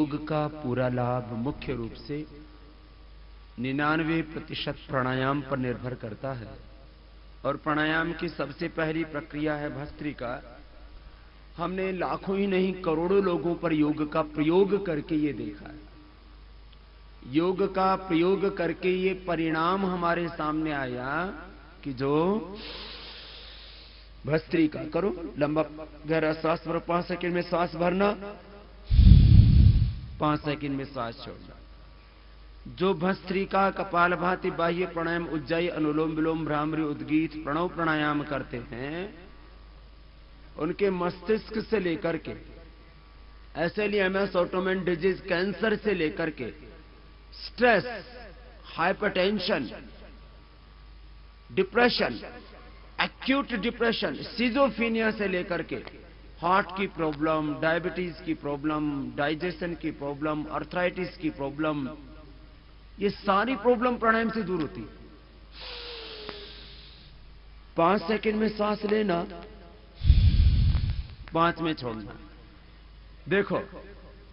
योग का पूरा लाभ मुख्य रूप से 99% प्राणायाम पर निर्भर करता है। और प्राणायाम की सबसे पहली प्रक्रिया है भस्त्रिका। हमने लाखों ही नहीं करोड़ों लोगों पर योग का प्रयोग करके ये देखा है। योग का प्रयोग करके ये परिणाम हमारे सामने आया कि जो भस्त्रिका करो, लंबा गहरा सांस भरो, 5 सेकंड में सांस भरना, 5 सेकंड में सांस छोड़ना। जो भस्त्रिका, कपालभाति, बाह्य प्राणायाम, उज्जाई, अनुलोम विलोम, भ्रामरी, उद्गीत, प्रणव प्राणायाम करते हैं, उनके मस्तिष्क से लेकर के SLEMS, ऑटोइम्यून डिजीज, कैंसर से लेकर के stress, hypertension, depression, acute depression, schizophrenia से लेकर के हार्ट की प्रॉब्लम, डायबिटीज की प्रॉब्लम, डाइजेशन की प्रॉब्लम, अर्थराइटिस की प्रॉब्लम, ये सारी प्रॉब्लम प्राणायाम से दूर होती है। 5 सेकंड में सांस लेना, 5 में छोड़ना। देखो,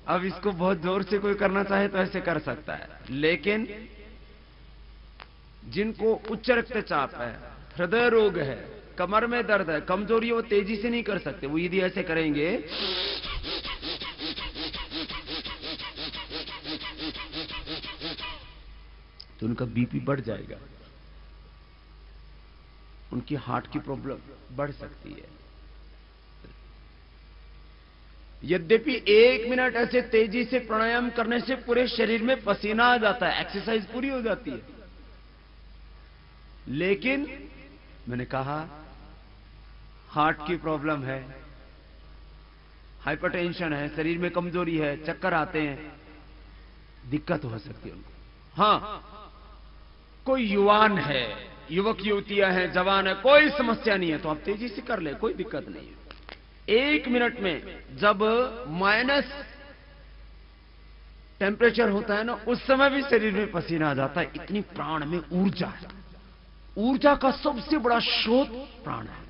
अब इसको बहुत जोर से कोई करना चाहे तो ऐसे कर सकता है, लेकिन जिनको उच्च रक्तचाप है, हृदय रोग है, कमर में दर्द है, कमजोरी है, वो तेजी से नहीं कर सकते। वो यदि ऐसे करेंगे तो उनका बीपी बढ़ जाएगा, उनकी हार्ट की प्रॉब्लम बढ़ सकती है। यद्यपि 1 मिनट ऐसे तेजी से प्राणायाम करने से पूरे शरीर में पसीना आ जाता है, एक्सरसाइज पूरी हो जाती है, लेकिन मैंने कहा हार्ट की प्रॉब्लम है, हाइपरटेंशन है, शरीर में कमजोरी है, चक्कर आते हैं, दिक्कत हो सकती है उनको। हां, कोई युवान है, युवक युवतियां हैं, जवान है, कोई समस्या नहीं है तो आप तेजी से कर ले, कोई दिक्कत नहीं है। 1 मिनट में जब माइनस टेम्परेचर होता है ना, उस समय भी शरीर में पसीना आ जाता है। इतनी प्राण में ऊर्जा है। ऊर्जा का सबसे बड़ा स्रोत प्राण है।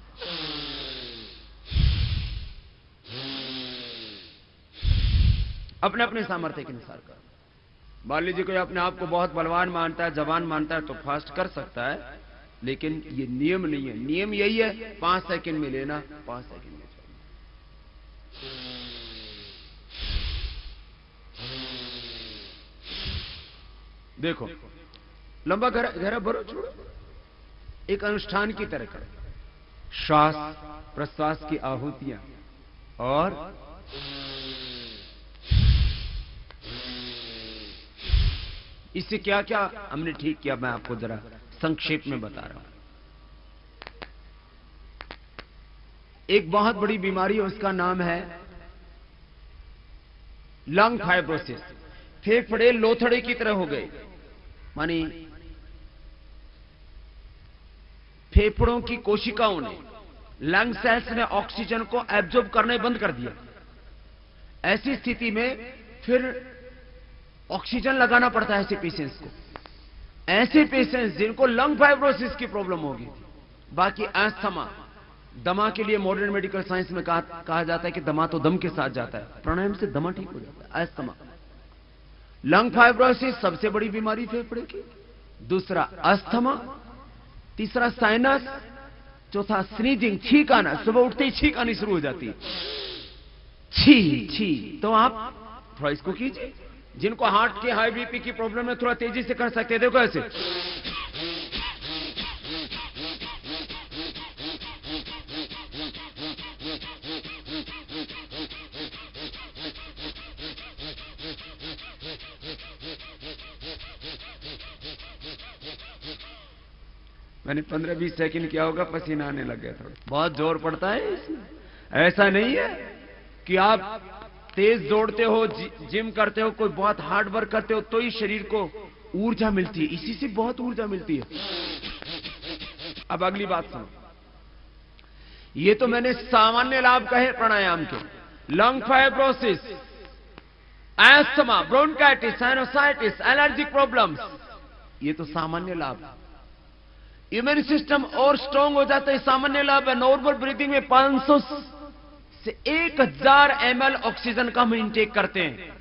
अपने अपने सामर्थ्य के अनुसार कर। मान लीजिए कोई अपने आप को बहुत बलवान मानता है, जवान मानता है तो फास्ट कर सकता है, लेकिन ये नियम नहीं है। नियम यही है, 5 सेकंड में लेना, 5 सेकंड में छोड़ना। देखो, लंबा गहरा भरो, छोड़ो, एक अनुष्ठान की तरह करो। श्वास प्रश्वास की आहुतियां और इससे क्या क्या हमने ठीक किया, मैं आपको जरा संक्षेप में बता रहा हूं। एक बहुत बड़ी बीमारी है, उसका नाम है लंग फाइब्रोसिस। फेफड़े लोथड़े की तरह हो गए, मानी फेफड़ों की कोशिकाओं ने, लंग सेल्स ने ऑक्सीजन को एब्जॉर्ब करने बंद कर दिया। ऐसी स्थिति में फिर ऑक्सीजन लगाना पड़ता है ऐसे पेशेंट्स को। ऐसे पेशेंट्स जिनको लंग फाइब्रोसिस की प्रॉब्लम होगी। बाकी अस्थमा, दमा के लिए मॉडर्न मेडिकल साइंस में कहा जाता है कि दमा तो दम के साथ जाता है, प्राणायाम से दमा ठीक हो जाता है। अस्थमा, लंग फाइब्रोसिस सबसे बड़ी बीमारी फेफड़े की, दूसरा अस्थमा, तीसरा साइनस, चौथा स्नीजिंग, छींक आना, सुबह उठते ही छींक आनी शुरू हो जाती है, छी छी। तो आप थोड़ा इसको कीजिए। जिनको हार्ट के हाई बीपी की प्रॉब्लम है, थोड़ा तेजी से कर सकते हैं। देखो ऐसे, मैंने 15-20 सेकंड किया होगा, पसीना आने लग गया थोड़ा। बहुत जोर पड़ता है इसमें। ऐसा नहीं है कि आप तेज दौड़ते हो, जिम करते हो, कोई बहुत हार्ड वर्क करते हो तो ही शरीर को ऊर्जा मिलती है। इसी से बहुत ऊर्जा मिलती है। अब अगली बात सुनो। ये तो मैंने सामान्य लाभ कहे प्राणायाम के। Lung fibrosis, asthma, bronchitis, sinusitis, allergic problems, ये तो सामान्य लाभ। इम्यून सिस्टम और स्ट्रांग हो जाता है, सामान्य लाभ है। नॉर्मल ब्रीथिंग में 500 से 1000 ml ऑक्सीजन का हम इंटेक करते हैं।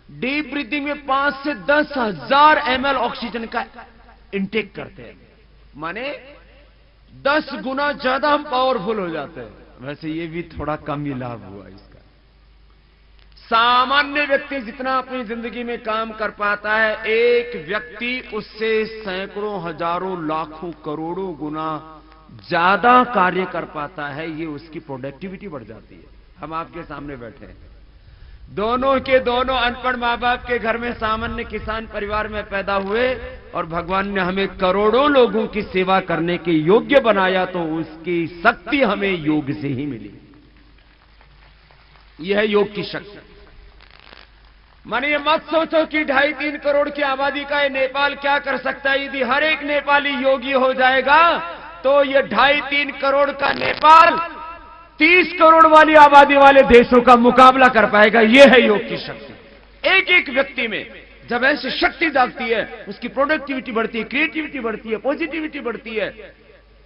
डीप ब्रीथिंग में 5 से 10,000 ml ऑक्सीजन का इंटेक करते हैं, माने 10 गुना ज्यादा हम पावरफुल हो जाते हैं। वैसे ये भी थोड़ा कम ही लाभ हुआ इसका। सामान्य व्यक्ति जितना अपनी जिंदगी में काम कर पाता है, एक व्यक्ति उससे सैकड़ों, हजारों, लाखों, करोड़ों गुना ज्यादा कार्य कर पाता है। ये उसकी प्रोडक्टिविटी बढ़ जाती है। हम आपके सामने बैठे हैं, दोनों के दोनों अनपढ़ मां बाप के घर में सामान्य किसान परिवार में पैदा हुए, और भगवान ने हमें करोड़ों लोगों की सेवा करने के योग्य बनाया, तो उसकी शक्ति हमें योग से ही मिली। यह है योग की शक्ति। माने ये मत सोचो कि 2.5-3 करोड़ की आबादी का ये नेपाल क्या कर सकता है। यदि हर एक नेपाली योगी हो जाएगा तो ये 2.5-3 करोड़ का नेपाल 30 करोड़ वाली आबादी वाले देशों का मुकाबला कर पाएगा। यह है योग की शक्ति। एक एक व्यक्ति में जब ऐसी शक्ति जागती है, उसकी प्रोडक्टिविटी बढ़ती है, क्रिएटिविटी बढ़ती है, पॉजिटिविटी बढ़ती है,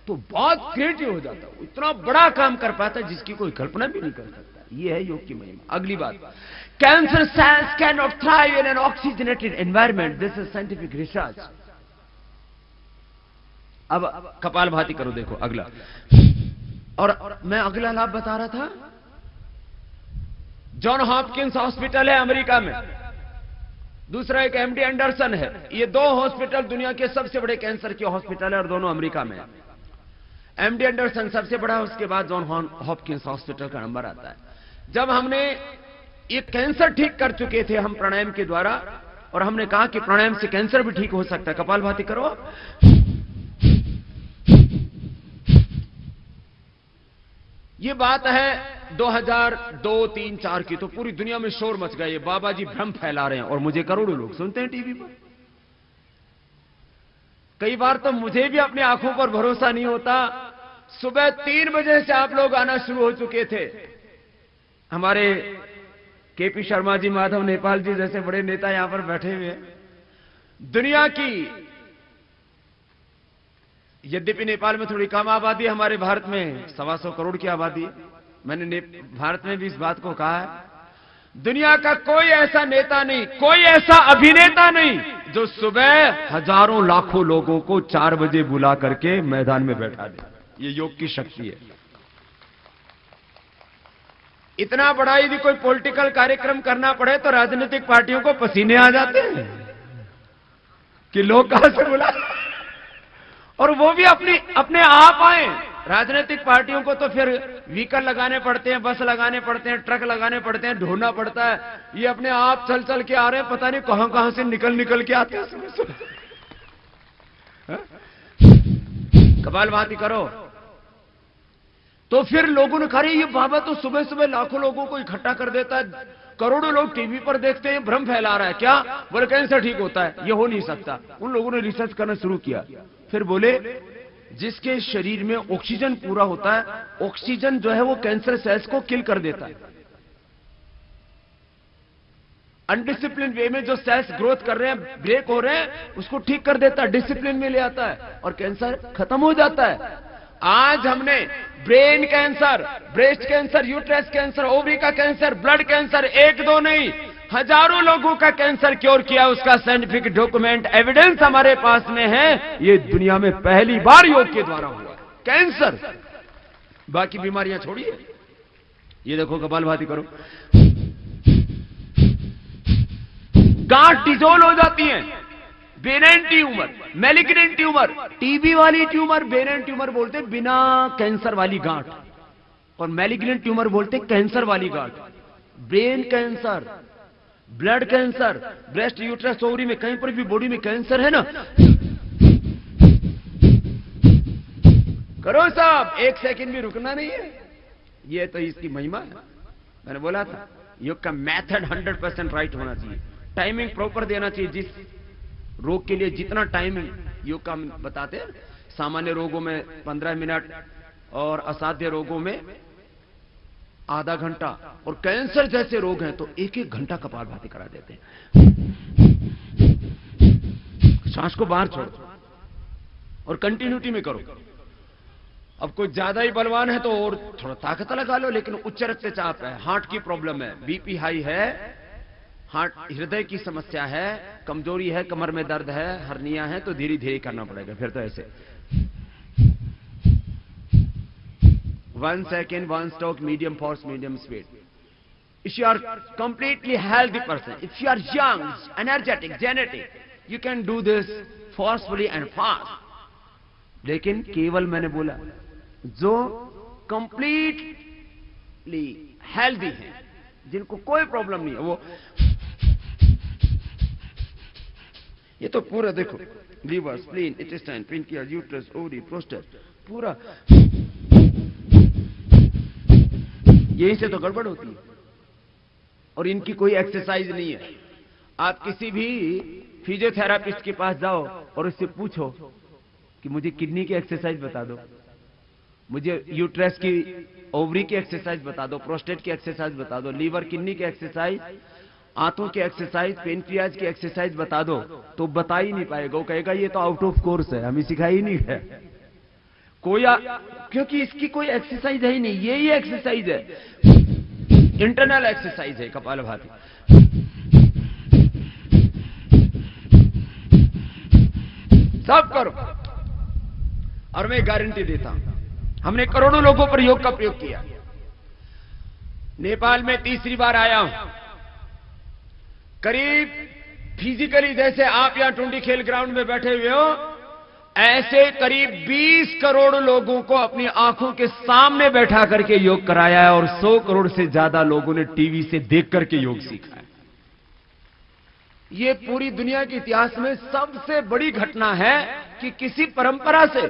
तो बहुत क्रिएटिव हो जाता है, इतना बड़ा काम कर पाता है जिसकी कोई कल्पना भी नहीं कर सकता। यह है योग की महिमा। अगली बात, cancer cells can not thrive in an oxygenated environment, this is scientific research. अब कपालभाति करो, देखो अगला। और मैं अगला लाभ बता रहा था, जॉन हॉपकिंस हॉस्पिटल है अमेरिका में, दूसरा एक एमडी एंडरसन है। ये 2 हॉस्पिटल दुनिया के सबसे बड़े कैंसर के हॉस्पिटल है और दोनों अमेरिका में है। एमडी एंडरसन सबसे बड़ा है, उसके बाद जॉन हॉपकिंस हॉस्पिटल का नंबर आता है। जब हमने ये कैंसर ठीक कर चुके थे हम प्राणायाम के द्वारा, और हमने कहा कि प्राणायाम से कैंसर भी ठीक हो सकता है। कपालभाति करो। ये बात है 2002, 3, 4 की, तो पूरी दुनिया में शोर मच गया, ये बाबा जी भ्रम फैला रहे हैं, और मुझे करोड़ों लोग सुनते हैं टीवी पर। कई बार तो मुझे भी अपनी आंखों पर भरोसा नहीं होता। सुबह 3 बजे से आप लोग आना शुरू हो चुके थे। हमारे केपी शर्मा जी, माधव नेपाल जी जैसे बड़े नेता यहां पर बैठे हुए हैं। दुनिया की, यद्यपि नेपाल में थोड़ी कम आबादी है, हमारे भारत में 125 करोड़ की आबादी है। मैंने भारत में भी इस बात को कहा है, दुनिया का कोई ऐसा नेता नहीं, कोई ऐसा अभिनेता नहीं जो सुबह हजारों लाखों लोगों को 4 बजे बुला करके मैदान में बैठा दे। ये योग की शक्ति है। इतना बड़ा यदि कोई पॉलिटिकल कार्यक्रम करना पड़े तो राजनीतिक पार्टियों को पसीने आ जाते हैं कि लोग कहां से बुला, और वो भी अपने आप आए। राजनीतिक पार्टियों को तो फिर व्हीकल लगाने पड़ते हैं, बस लगाने पड़ते हैं, ट्रक लगाने पड़ते हैं, ढूंढना पड़ता है। ये अपने आप चल चल के आ रहे हैं, पता नहीं कहां से निकल के आते हैं सुबह। कपालभाति करो। तो फिर लोगों ने कहा, ये बाबा तो सुबह सुबह लाखों लोगों को इकट्ठा कर देता है, करोड़ों लोग टीवी पर देखते हैं, भ्रम फैला रहा है। क्या बोले? कैंसर ठीक होता है, ये हो नहीं सकता। उन लोगों ने रिसर्च करना शुरू किया। फिर बोले, जिसके शरीर में ऑक्सीजन पूरा होता है, ऑक्सीजन जो है वो कैंसर सेल्स को किल कर देता है। अनडिसिप्लिन वे में जो सेल्स ग्रोथ कर रहे हैं, ब्रेक हो रहे हैं, उसको ठीक कर देता है, डिसिप्लिन में ले आता है और कैंसर खत्म हो जाता है। आज हमने brain cancer, breast cancer, uterus cancer, ovary का कैंसर, ब्लड कैंसर, 1-2 नहीं, हजारों लोगों का कैंसर क्योर किया। उसका साइंटिफिक डॉक्यूमेंट एविडेंस हमारे पास में है। ये दुनिया में पहली बार योग के द्वारा हुआ कैंसर। बाकी बीमारियां छोड़िए। ये देखो, कपालभाति करो, गांठ डिजोल्व हो जाती हैं। Benign tumour, malignant tumour, TB वाली ट्यूमर बेनाइन ट्यूमर बोलते, बिना कैंसर वाली गांठ, और मैलिग्नेंट ट्यूमर बोलते कैंसर वाली गांठ। Brain cancer, blood cancer, breast, uterus, ovary में कहीं पर भी बॉडी में कैंसर है ना, करो साहब, 1 सेकंड भी रुकना नहीं है। ये तो इसकी महिमा है। मैंने बोला था, योग का मेथड 100% राइट होना चाहिए, टाइमिंग प्रॉपर देना चाहिए। जिस रोग के लिए जितना टाइमिंग योग का हम बताते हैं, सामान्य रोगों में 15 मिनट और असाध्य रोगों में आधा घंटा, और कैंसर जैसे रोग हैं तो 1-1 घंटा कपालभाति करा देते हैं। सांस को बाहर छोड़ो और कंटिन्यूटी में करो। अब कोई ज्यादा ही बलवान है तो और थोड़ा ताकत लगा लो, लेकिन उच्च रक्तचाप है, हार्ट की प्रॉब्लम है, बीपी हाई है, हार्ट हृदय की समस्या है, कमजोरी है, कमर में दर्द है, हर्निया है, तो धीरे धीरे करना पड़ेगा। फिर तो ऐसे 1 second, 1 stroke, medium force, medium speed. If you are completely healthy person, if you are young, energetic, genetic, you can do this forcefully and fast. लेकिन केवल मैंने बोला जो completely healthy है, जिनको कोई प्रॉब्लम नहीं है, वो ये तो पूरा देखो, liver, spleen, intestine, pancreas, uterus, ovary, prostate, पूरा यहीं से तो गड़बड़ होती है। और इनकी कोई एक्सरसाइज नहीं है। आप किसी भी फिजियोथेरापिस्ट के पास जाओ और उससे पूछो कि मुझे किडनी की एक्सरसाइज बता दो, मुझे यूट्रस की, ओवरी की एक्सरसाइज बता दो, प्रोस्टेट की एक्सरसाइज बता दो, लीवर, किडनी की एक्सरसाइज, आंतों की एक्सरसाइज, पेनक्रियाज की एक्सरसाइज बता दो, तो बता ही नहीं पाएगा। वो कहेगा ये तो आउट ऑफ कोर्स है, हमें सिखाई ही नहीं है कोई, क्योंकि इसकी कोई एक्सरसाइज है ही नहीं। यही एक्सरसाइज है, इंटरनल एक्सरसाइज है कपालभाति। सब करो और मैं गारंटी देता हूं, हमने करोड़ों लोगों पर योग का प्रयोग किया। नेपाल में तीसरी बार आया हूं। करीब फिजिकली जैसे आप यहां टुंडी खेल ग्राउंड में बैठे हुए हो, ऐसे करीब 20 करोड़ लोगों को अपनी आंखों के सामने बैठा करके योग कराया है और 100 करोड़ से ज्यादा लोगों ने टीवी से देख करके योग सीखा है। ये पूरी दुनिया के इतिहास में सबसे बड़ी घटना है कि किसी परंपरा से,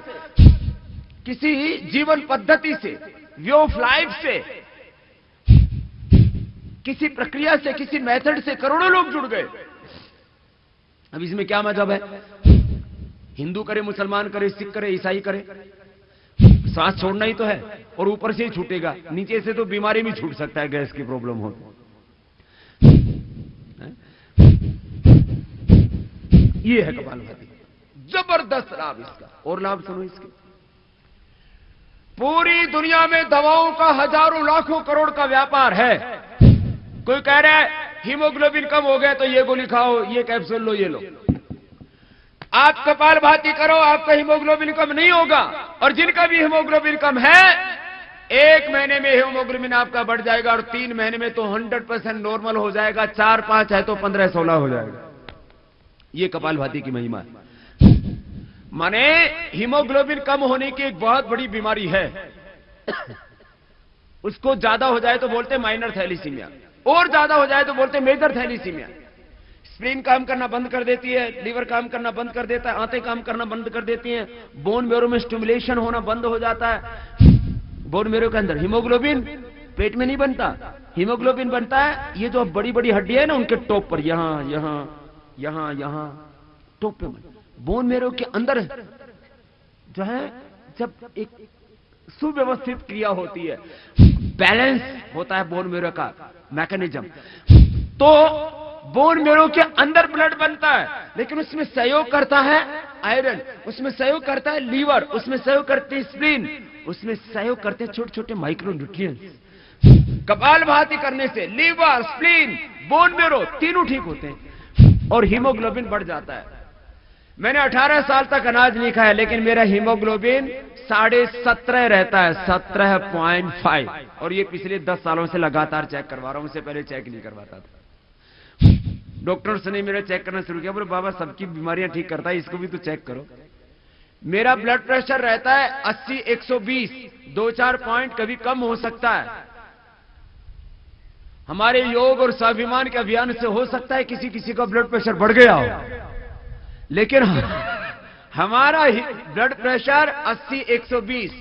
किसी जीवन पद्धति से, वे ऑफ लाइफ से, किसी प्रक्रिया से, किसी मेथड से करोड़ों लोग जुड़ गए। अब इसमें क्या मतलब है? हिंदू करे, मुसलमान करे, सिख करे, ईसाई करे, सांस छोड़ना ही तो है और ऊपर से ही छूटेगा, नीचे से तो बीमारी भी छूट सकता है, गैस की प्रॉब्लम हो। ये है कपालभाति, जबरदस्त लाभ इसका। और लाभ सुनो इसके, पूरी दुनिया में दवाओं का हजारों लाखों करोड़ का व्यापार है। कोई कह रहा है हीमोग्लोबिन कम हो गया तो ये गोली खाओ, ये कैप्सूल लो, ये लो। आप कपालभाति करो, आपका हीमोग्लोबिन कम नहीं होगा। और जिनका भी हीमोग्लोबिन कम है, 1 महीने में हीमोग्लोबिन आपका बढ़ जाएगा और 3 महीने में तो 100% नॉर्मल हो जाएगा। 4-5 है तो 15-16 हो जाएगा। ये कपालभाति की महिमा है। माने हीमोग्लोबिन कम होने की एक बहुत बड़ी बीमारी है। उसको ज्यादा हो जाए तो बोलते माइनर थैलीसीमिया, और ज्यादा हो जाए तो बोलते मेजर थैलीसीमिया। स्प्लीन काम करना बंद कर देती है, लीवर काम करना बंद कर देता है, आंतें काम करना बंद कर देती हैं, बोन मेरो में स्टिमुलेशन होना बंद हो जाता है। बोन मेरो के अंदर हीमोग्लोबिन पेट में नहीं बनता, हीमोग्लोबिन बनता है ये जो बड़ी बड़ी हड्डियां है ना, उनके टॉप पर, यहां यहां यहां यहां टॉप पे। बोन मेरो के अंदर जो है, जब एक सुव्यवस्थित क्रिया होती है, बैलेंस होता है बोन मेरो का मैकेनिज्म, तो बोन मेरो के अंदर ब्लड बनता है। लेकिन उसमें सहयोग करता है आयरन, उसमें सहयोग करता है लीवर, उसमें सहयोग करते हैं स्प्लीन, उसमें सहयोग करते हैं छोटे छोटे माइक्रो न्यूट्रिएंट्स। कपालभाति करने से लीवर, स्प्लीन, बोन मेरो तीनों ठीक होते हैं और हीमोग्लोबिन बढ़ जाता है। मैंने 18 साल तक अनाज नहीं खाया, लेकिन मेरा हीमोग्लोबिन 17.5 रहता है, 17.5। और ये पिछले 10 सालों से लगातार चेक करवा रहा हूं, उससे पहले चेक नहीं करवाता था। डॉक्टर्स ने मेरा चेक करना शुरू किया, बोले बाबा सबकी बीमारियां ठीक करता है, इसको भी तो चेक करो। मेरा ब्लड प्रेशर रहता है 80-120, 2-4 पॉइंट कभी कम हो सकता है। हमारे योग और स्वाभिमान के अभियान से हो सकता है किसी किसी का ब्लड प्रेशर बढ़ गया हो, लेकिन हमारा ब्लड प्रेशर 80-120,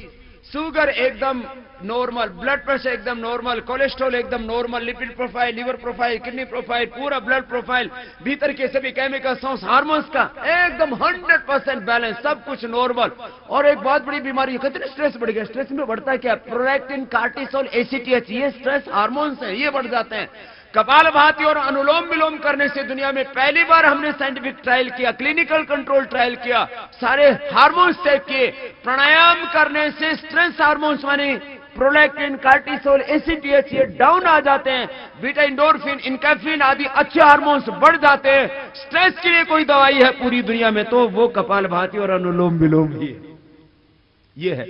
शुगर एकदम नॉर्मल, ब्लड प्रेशर एकदम नॉर्मल, कोलेस्ट्रॉल एकदम normal, lipid profile, liver profile, kidney profile, पूरा ब्लड प्रोफाइल, भीतर के सभी केमिकल्स, हार्मोन्स का एकदम 100% बैलेंस, सब कुछ नॉर्मल। और एक बहुत बड़ी बीमारी है, कितने स्ट्रेस बढ़ गया। स्ट्रेस में बढ़ता है क्या? प्रोलैक्टिन, कार्टिसोल, एसीटीएच, ये स्ट्रेस हार्मोन्स हैं, ये बढ़ जाते हैं। कपालभाति और अनुलोम विलोम करने से दुनिया में पहली बार हमने साइंटिफिक ट्रायल किया, क्लिनिकल कंट्रोल ट्रायल किया, सारे हार्मोन्स चेक किए। प्राणायाम करने से स्ट्रेस हार्मोन्स माने प्रोलैक्टिन, कार्टिसोल, एसीटीएच ये डाउन आ जाते हैं, बीटा इंडोर्फिन, इनकैफिन आदि अच्छे हार्मोन्स बढ़ जाते हैं। स्ट्रेस के लिए कोई दवाई है पूरी दुनिया में तो वो कपालभाति और अनुलोम विलोम भी है। ये है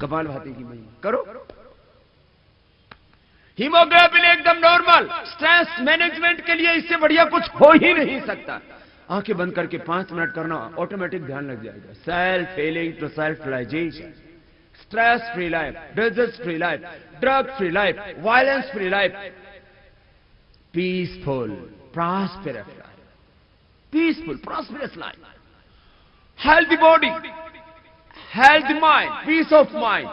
कपालभाति की महिमा। करो। हीमोग्लोबिन एकदम नॉर्मल। स्ट्रेस मैनेजमेंट के लिए इससे बढ़िया कुछ हो ही नहीं सकता। आंखें बंद करके 5 मिनट करना, ऑटोमेटिक ध्यान लग जाएगा। Self healing to self realization, stress free life, disease free life, drug free life, violence free life, peaceful prosperous life, peaceful prosperous life, healthy body, healthy mind, peace of mind.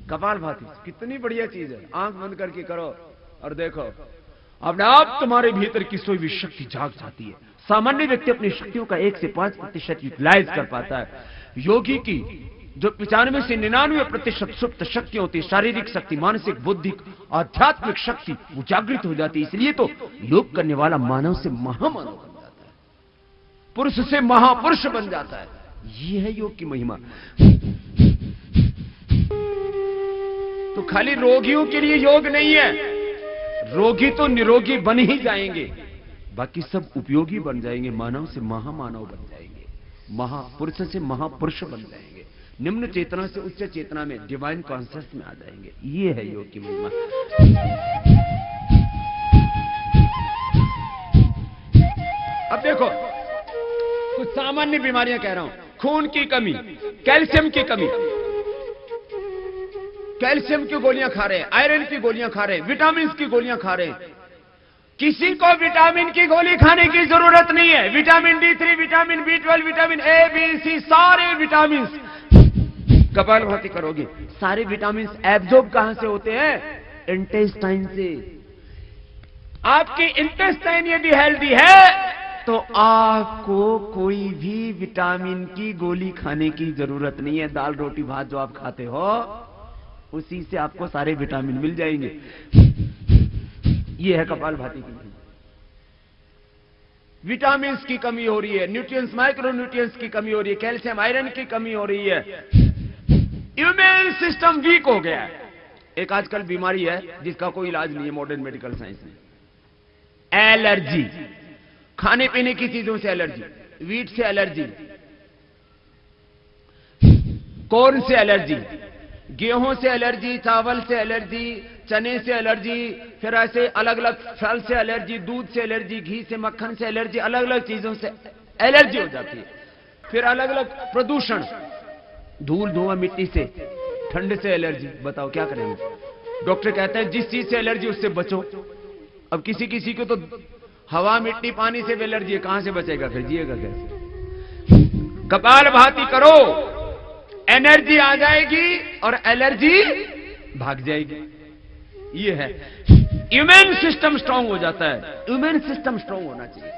Kapalbhati कितनी बढ़िया चीज है। आंख बंद करके करो और देखो अपने आप तुम्हारे भीतर की सोई भी शक्ति जाग जाती है। सामान्य व्यक्ति अपनी शक्तियों का 1 से 5% यूटिलाइज कर पाता है। योगी की जो 95 से 99% सुप्त शक्ति होती है, शारीरिक शक्ति, मानसिक, बौद्धिक, आध्यात्मिक शक्ति, वो जागृत हो जाती है। इसलिए तो योग करने वाला मानव से महामानव बन जाता है, पुरुष से महापुरुष बन जाता है। ये है योग की महिमा। तो खाली रोगियों के लिए योग नहीं है। रोगी तो निरोगी बन ही जाएंगे, बाकी सब उपयोगी बन जाएंगे, मानव से महामानव बन जाएंगे, महापुरुष से महापुरुष बन जाएंगे, निम्न चेतना से उच्च चेतना में, डिवाइन कॉन्शियस में आ जाएंगे। ये है योग की महिमा। अब देखो कुछ सामान्य बीमारियां कह रहा हूं। खून की कमी, कैल्शियम की कमी, कैल्शियम की गोलियां खा रहे हैं, आयरन की गोलियां खा रहे हैं, विटामिन की गोलियां खा रहे हैं। किसी को विटामिन की गोली खाने की जरूरत नहीं है। Vitamin D3, vitamin B12, vitamin A, B, C, सारे विटामिन। कपालभाति करोगे, सारे विटामिन एब्जॉर्ब कहां से होते हैं? इंटेस्टाइन से। आपकी इंटेस्टाइन यदि हेल्दी है तो आपको कोई भी विटामिन की गोली खाने की जरूरत नहीं है। दाल रोटी भात जो आप खाते हो उसी से आपको सारे विटामिन मिल जाएंगे। ये है कपालभाति की। विटामिन की कमी हो रही है, न्यूट्रिएंट्स, माइक्रो न्यूट्रिएंट्स की कमी हो रही है, कैल्शियम आयरन की कमी हो रही है, इम्यून सिस्टम वीक हो गया है। एक आजकल बीमारी है जिसका कोई इलाज नहीं है मॉडर्न मेडिकल साइंस में, एलर्जी। खाने पीने की चीजों से एलर्जी, वीट से एलर्जी, कॉर्न से एलर्जी, गेहूं से एलर्जी, चावल से एलर्जी, चने से एलर्जी, फिर ऐसे अलग अलग फल से एलर्जी, दूध से एलर्जी, घी से, मक्खन से एलर्जी, अलग अलग चीजों से एलर्जी हो जाती है। फिर अलग अलग प्रदूषण, धूल धुआं मिट्टी से, ठंड से एलर्जी। बताओ क्या करेंगे? डॉक्टर कहते हैं जिस चीज से एलर्जी उससे बचो। अब किसी किसी को तो हवा, मिट्टी, पानी से भी एलर्जी है, कहां से बचेगा? फिर जिएगा कैसे? कपालभाति करो, एनर्जी आ जाएगी और एलर्जी भाग जाएगी। ये है इम्यून सिस्टम स्ट्रांग हो जाता है। इम्यून सिस्टम स्ट्रांग होना चाहिए।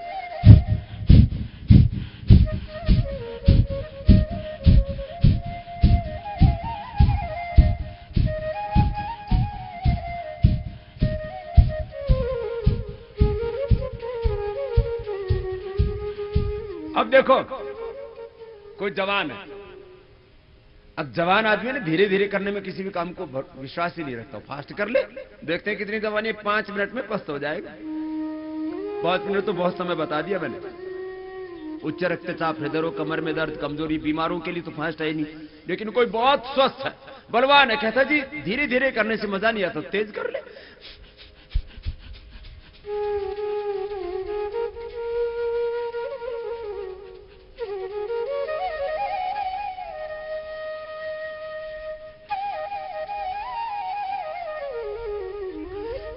अब देखो कोई जवान है, अब जवान आदमी ने धीरे धीरे करने में किसी भी काम को विश्वास ही नहीं रखता। फास्ट कर ले, देखते हैं कितनी जवानी 5 मिनट में पस्त हो जाएगा। 5 मिनट तो बहुत समय बता दिया मैंने। उच्च रक्तचाप, हृदय रोग, कमर में दर्द, कमजोरी, बीमारों के लिए तो फास्ट है ही नहीं। लेकिन कोई बहुत स्वस्थ है, बलवान है, कहता जी धीरे धीरे करने से मजा नहीं आता, तेज कर ले।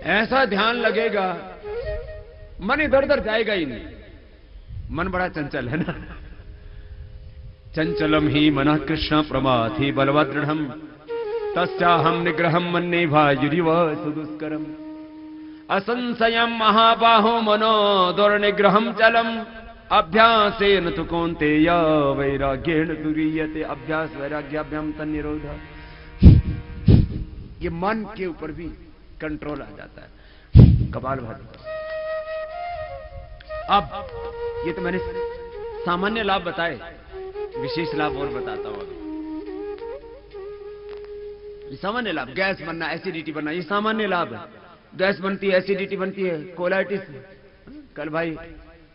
ऐसा ध्यान लगेगा मन इधर उधर जाएगा ही नहीं। मन बड़ा चंचल है ना। चंचलम ही मन कृष्ण प्रमाथि बलवदृढ़ तस्याहम निग्रहम मन्ये भायुरिव सुदुष्करम असंशयम महाबाहो मनो दुर्निग्रहम चलम अभ्यासेन तु कौन्तेय वैराग्येण तुरीयते। अभ्यास वैराग्याभ्याम तन्निरोध। ये मन के ऊपर भी कंट्रोल आ जाता है कपालभाति। अब ये तो मैंने सामान्य लाभ बताए, विशेष लाभ और बताता हूं। ये सामान्य लाभ। गैस बनना, एसिडिटी बनना, ये सामान्य लाभ है। गैस बनती है, एसिडिटी बनती है, कोलाइटिस। कल भाई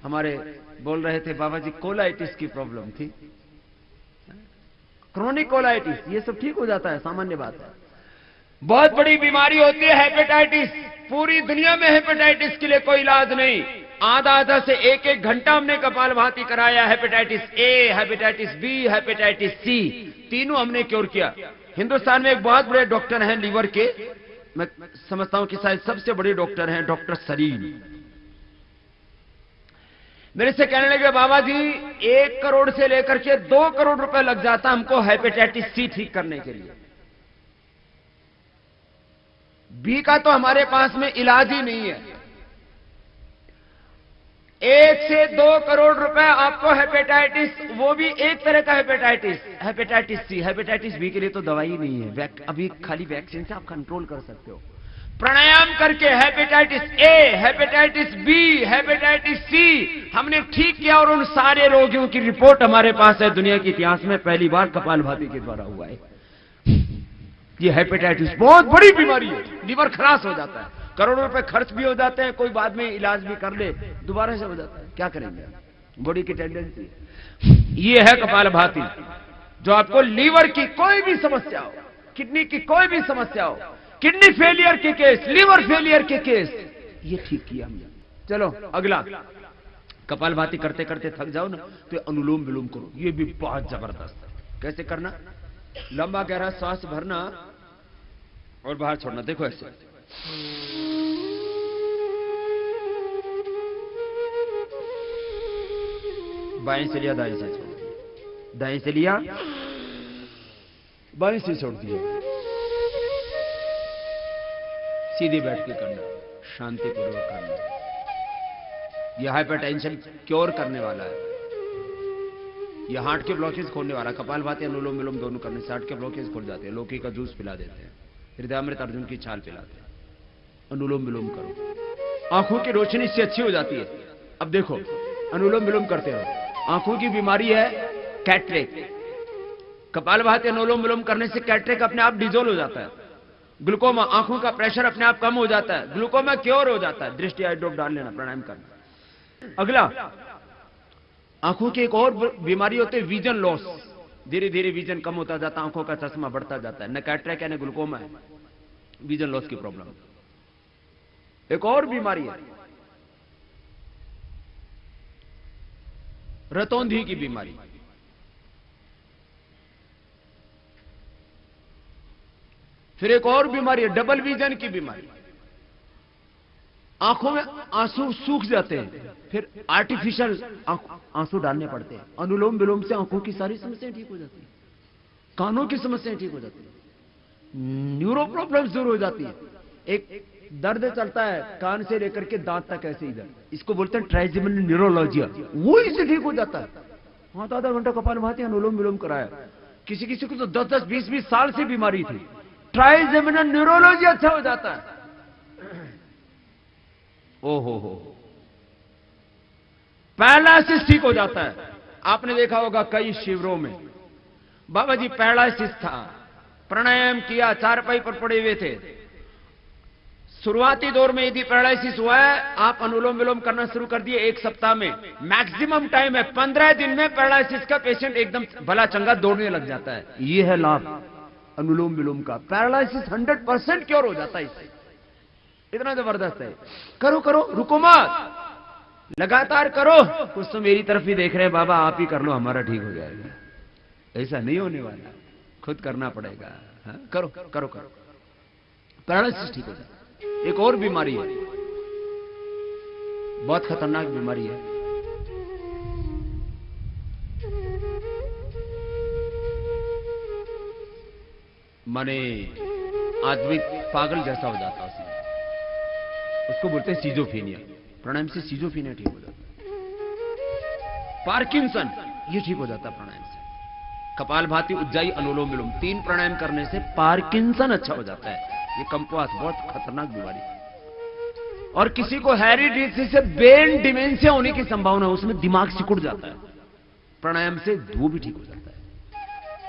हमारे बोल रहे थे बाबा जी कोलाइटिस की प्रॉब्लम थी, क्रोनिक कोलाइटिस, ये सब ठीक हो जाता है, सामान्य बात है। बहुत बड़ी बीमारी होती है हेपेटाइटिस। पूरी दुनिया में हेपेटाइटिस के लिए कोई इलाज नहीं। आधा से एक घंटा हमने कपालभाति कराया। Hepatitis A, hepatitis B, hepatitis C, तीनों हमने क्योर किया। हिंदुस्तान में एक बहुत बड़े डॉक्टर हैं लीवर के, मैं समझता हूं कि शायद सबसे बड़े डॉक्टर हैं, डॉक्टर सलीम। मेरे से कहने लगे बाबा जी 1 करोड़ से लेकर के 2 करोड़ रुपए लग जाता हमको हेपेटाइटिस सी ठीक करने के लिए। बी का तो हमारे पास में इलाज ही नहीं है। 1 से 2 करोड़ रुपए आपको हेपेटाइटिस, वो भी एक तरह का hepatitis, hepatitis C. Hepatitis B के लिए तो दवाई नहीं है, अभी खाली वैक्सीन से आप कंट्रोल कर सकते हो। प्राणायाम करके hepatitis A, hepatitis B, hepatitis C हमने ठीक किया, और उन सारे रोगियों की रिपोर्ट हमारे पास है। दुनिया के इतिहास में पहली बार कपालभाति के द्वारा हुआ है। ये हेपेटाइटिस बहुत बड़ी बीमारी है, लीवर खराश हो जाता है, करोड़ों रुपए खर्च भी हो जाते हैं, कोई बाद में इलाज भी कर ले दोबारा से हो जाता है। क्या करेंगे, बॉडी की टेंडेंसी। ये है कपालभाति, जो आपको लीवर की कोई भी समस्या हो, किडनी की कोई भी समस्या हो, किडनी फेलियर के केस, लीवर फेलियर के केस, ये ठीक किया हमने। चलो अगला, कपालभाति करते करते थक जाओ ना तो अनुलोम विलोम करो, ये भी बहुत जबरदस्त है। कैसे करना, लंबा गहरा सांस भरना और बाहर छोड़ना। देखो ऐसे, बाएं से लिया, दाएं से छोड़ दिया, दाएं से लिया, बाएं से छोड़ दिया। सीधे बैठ के करना, शांतिपूर्वक करना। यह हाइपरटेंशन क्योर करने वाला है, यह हार्ट के ब्लॉकेज खोलने वाला। कपालभाति अनुलोम विलोम दोनों करने से हार्ट के ब्लॉकेज खुल जाते हैं। लौकी का जूस पिला देते हैं, हृदयामृत अर्जुन की छाल पिलाते हैं। अनुलोम विलोम करो, आंखों की रोशनी इससे अच्छी हो जाती है। अब देखो, अनुलोम विलोम करते रहो। आंखों की बीमारी है कैटरेक्ट, कपालभाति अनुलोम विलोम करने से कैटरेक्ट अपने आप डिजोल्व हो जाता है। ग्लूकोमा, आंखों का प्रेशर अपने आप कम हो जाता है, ग्लूकोमा क्योर हो जाता है। दृष्टि आई ड्रॉप डाल लेना, प्राणायाम करना। अगला, आंखों की एक और बीमारी होती है विजन लॉस। धीरे धीरे विजन कम होता जाता है, आंखों का चश्मा बढ़ता जाता है। न कैटरेक्ट है न ग्लूकोमा है, विजन लॉस की प्रॉब्लम। एक और बीमारी है रतौंधी की बीमारी। फिर एक और बीमारी है डबल विजन की बीमारी, आंखों में आंसू सूख जाते हैं, फिर आर्टिफिशियल आंसू डालने पड़ते हैं। अनुलोम विलोम से आंखों की सारी समस्याएं ठीक हो जाती है, कानों की समस्याएं ठीक हो जाती है, न्यूरो प्रॉब्लम्स दूर हो जाती है। एक दर्द चलता है कान से लेकर के दांत तक, ऐसे इधर, इसको बोलते हैं ट्राइजेमिनल न्यूरोलॉजिया, वो इससे ठीक हो जाता है। हाँ, तो आधा घंटा कपालभाति अनुलोम विलोम कराया। किसी किसी को तो 10-10, 20-20 साल से बीमारी थी, ट्राइजेमिनल न्यूरोलॉजी अच्छा हो जाता है। ओहो, पैरालिसिस ठीक हो जाता है। आपने देखा होगा कई शिविरों में बाबा जी पैरालिसिस था, प्राणायाम किया, चारपाई पर पड़े हुए थे। शुरुआती दौर में यदि पैरालिसिस हुआ है, आप अनुलोम विलोम करना शुरू कर दिए, 1 सप्ताह में मैक्सिमम टाइम है 15 दिन में पैरालिसिस का पेशेंट एकदम भला चंगा दौड़ने लग जाता है। यह है लाभ अनुलोम विलोम का। पैरालिसिस 100% क्योर हो जाता है इससे, इतना जबरदस्त है। करो करो, रुको मत, लगातार करो। कुछ तो मेरी तरफ ही देख रहे हैं, बाबा आप ही कर लो, हमारा ठीक हो जाएगा। ऐसा नहीं होने वाला, खुद करना पड़ेगा। हाँ? करो करो करो, पैरालिसिस ठीक हो जाए। एक और बीमारी है, बहुत खतरनाक बीमारी है, माने आदमी पागल जैसा हो जाता है, उसको बोलते हैं सीजोफ्रेनिया। प्राणायाम से सीजोफ्रेनिया ठीक हो जाता है। पार्किंसन, ये ठीक हो जाता है प्राणायाम से। कपालभाति, उज्जाई, अनुलोम विलोम, 3 प्राणायाम करने से पार्किंसन अच्छा हो जाता है। ये कंपास बहुत खतरनाक बीमारी है। और किसी को हेरिडिटी से ब्रेन डिमेंशिया होने की संभावना है, उसमें दिमाग सिकुड़ जाता है, प्राणायाम से वो भी ठीक हो जाता है।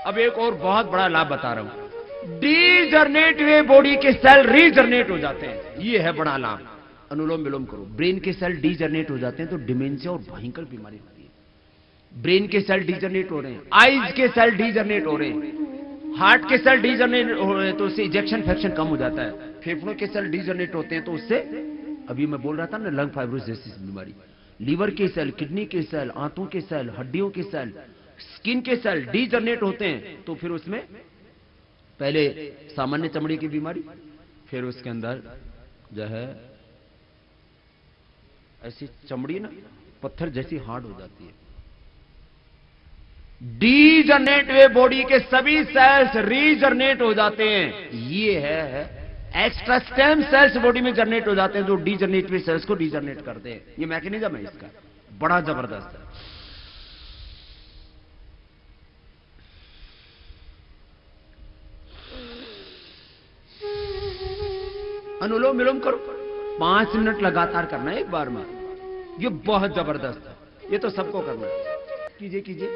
अब एक और बहुत बड़ा लाभ बता रहा हूं, डीजनरेट हुए बॉडी के सेल रीजनरेट हो जाते हैं। ये है बड़ा लाभ। अनुलोम विलोम करो। ब्रेन के सेल डीजनरेट हो जाते हैं तो डिमेंशिया और भयंकर बीमारी होती है। ब्रेन के सेल डीजनरेट हो रहे हैं, आईज के सेल डीजनरेट हो रहे हैं, हार्ट के सेल डीजनरेट हो रहे हैं तो उससे इजेक्शन फ्रैक्शन कम हो जाता है। फेफड़ों के सेल डीजनरेट होते हैं तो उससे, अभी मैं बोल रहा था ना, लंग फाइब्रोसिस जैसी बीमारी। लीवर के सेल, किडनी के सेल, आंतों के सेल, हड्डियों के सेल, स्किन के सेल डीजनरेट होते हैं तो फिर उसमें पहले सामान्य चमड़ी की बीमारी, फिर उसके अंदर जो है ऐसी चमड़ी ना पत्थर जैसी हार्ड हो जाती है। डीजनरेट हुए बॉडी के सभी सेल्स रीजनरेट हो जाते हैं। ये है एक्स्ट्रा स्टेम सेल्स बॉडी में जनरेट हो जाते हैं जो डीजनरेट हुए सेल्स को रीजनरेट करते हैं। ये मैकेनिज्म है इसका, बड़ा जबरदस्त है। अनुलोम विलोम करो, 5 मिनट लगातार करना है एक बार में। ये बहुत जबरदस्त है, ये तो सबको करना है। कीजिए कीजिए।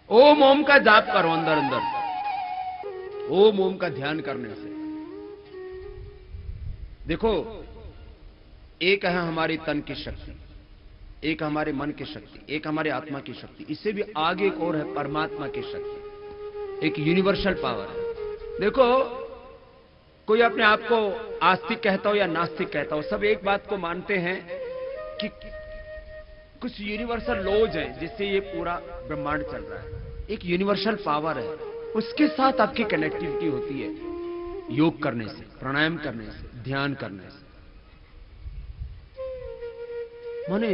ओम ओम का जाप करो अंदर अंदर। ओम ओम का ध्यान करने से देखो, एक है हमारी तन की शक्ति, एक हमारे मन की शक्ति, एक हमारे आत्मा की शक्ति, इससे भी आगे एक और है परमात्मा की शक्ति, एक यूनिवर्सल पावर है। देखो, कोई अपने आप को आस्तिक कहता हो या नास्तिक कहता हो, सब एक बात को मानते हैं कि कुछ यूनिवर्सल लॉज है जिससे ये पूरा ब्रह्मांड चल रहा है। एक यूनिवर्सल पावर है, उसके साथ आपकी कनेक्टिविटी होती है योग करने से, प्राणायाम करने से, ध्यान करने से। माने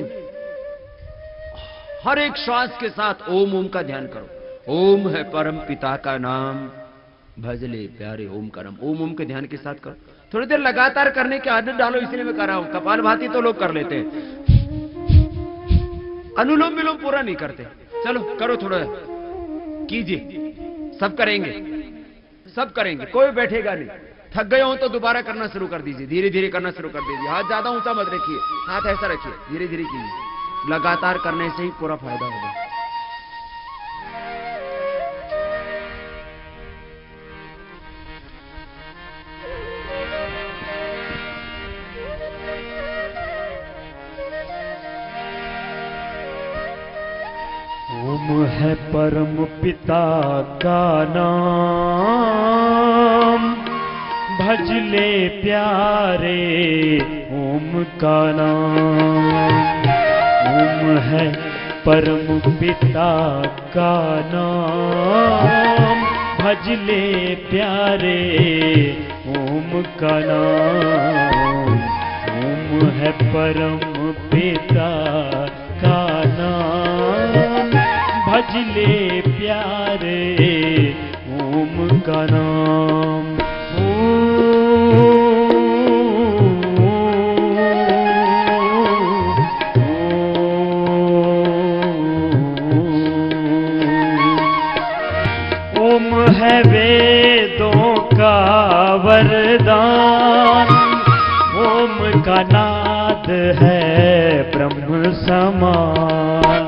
हर एक श्वास के साथ ओम ओम का ध्यान करो। ओम है परम पिता का नाम, भजले प्यारे ओम का नाम। ओम ओम के ध्यान के साथ करो। थोड़ी देर लगातार करने की आदत डालो, इसलिए मैं कर रहा हूं। कपालभाति तो लोग कर लेते हैं, अनुलोम विलोम पूरा नहीं करते। चलो करो, थोड़ा कीजिए। सब करेंगे, सब करेंगे, कोई बैठेगा नहीं। थक गए हो तो दोबारा करना शुरू कर दीजिए, धीरे धीरे करना शुरू कर दीजिए। हाथ ज्यादा ऊंचा मत रखिए, हाथ ऐसा रखिए, धीरे धीरे कीजिए। लगातार करने से ही पूरा फायदा होगा। ओम है परम पिता का नाम, भज ले प्यारे ओम का नाम। ओम है परम पिता का नाम, भज ले प्यारे ओम का नाम। ओम है परम पिता का नाम, भज ले प्यारे ओम का नाम। ओम है वेदों का वरदान, ओम का नाद है ब्रह्म समान।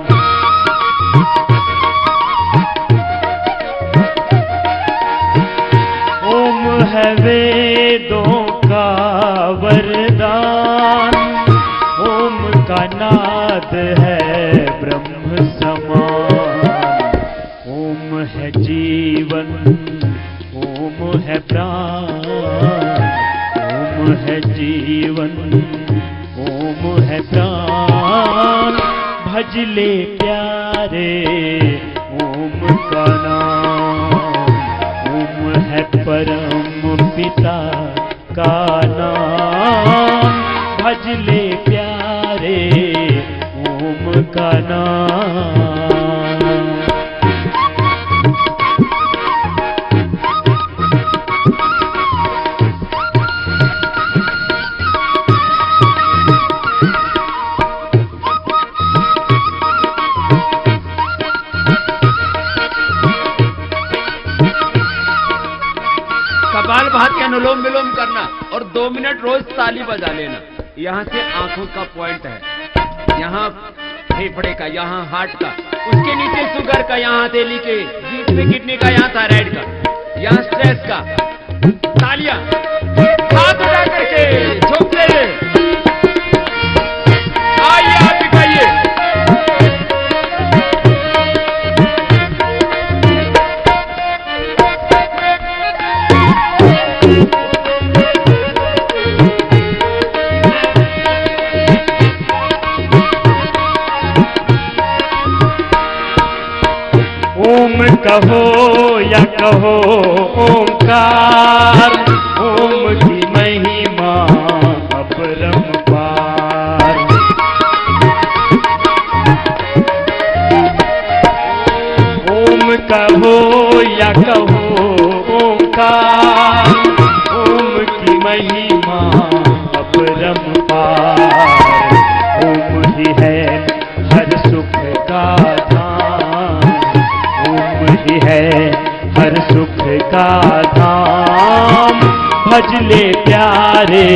ओम है वेदों का वरदान, ओम का नाद है ब्रह्म समान। ओम है जीवन, ओम है प्राण, ओम है जीवन, ओम है प्राण। भज ले प्यारे ओम का नाम। ओम है परम पिता का नाम, भज ले प्यारे ओम का नाम। और 2 मिनट रोज ताली बजा लेना। यहाँ से आंखों का पॉइंट है, यहाँ फेफड़े का, यहाँ हार्ट का, उसके नीचे शुगर का, यहाँ हथेली के, बीच में किडनी का, यहाँ थायराइड का, यहाँ स्ट्रेस का। तालियां हाथ उठा करके झोंकते हुए आइए आप दिखाइए। ओम कहो या कहो ओंकार, ओम की महिमा अपरंपार। ओम कहो या कहो ओंकार, ओम की महिमा अपरंपार। ओम ही है हर सुख का धाम, ओम ही है हर सुख का धाम। भज ले प्यारे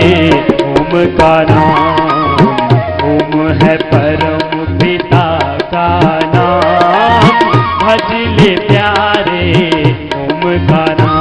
ओम का नाम, ओम है परम पिता का नाम। भज ले प्यारे ओम का नाम।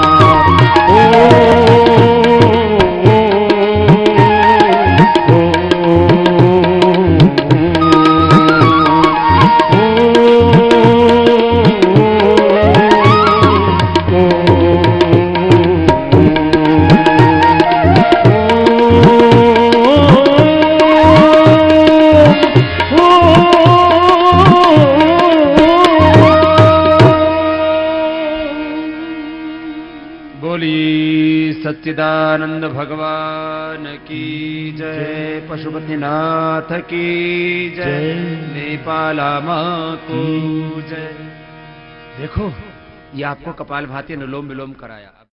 बोली सच्चिदानंद भगवान की जय, पशुपतिनाथ की जय, नेपाला माँ को जय। देखो, ये आपको कपालभाति अनुलोम विलोम कराया।